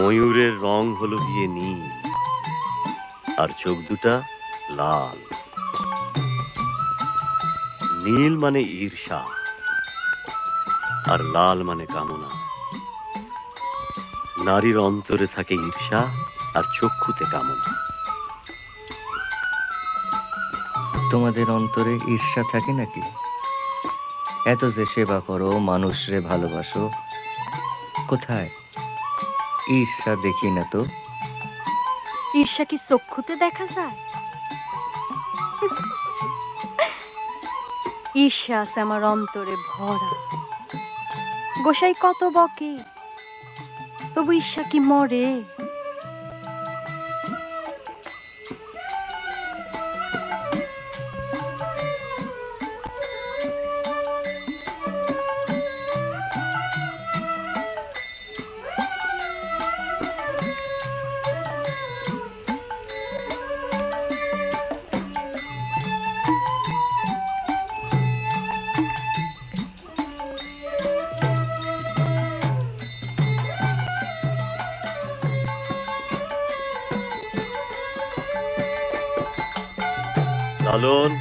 ময়ূরের রং হলো গিয়ে নীল, আর চোখ দুটা লাল। নীল মানে ঈর্ষা, আর লাল মানে কামনা। নারীর অন্তরে থাকে ঈর্ষা, আর চক্ষুতে কামনা। তোমাদের অন্তরে ঈর্ষা থাকে নাকি? এত যে সেবা করো, মানুষরে ভালোবাসো, কোথায় ঈর্ষা দেখি না তো। ঈর্ষা কি চক্ষুতে দেখা যায়? ঈর্ষা আছে আমার অন্তরে ভরা। গোসাই কত বকে, তবু ঈর্ষা কি মরে? লালন,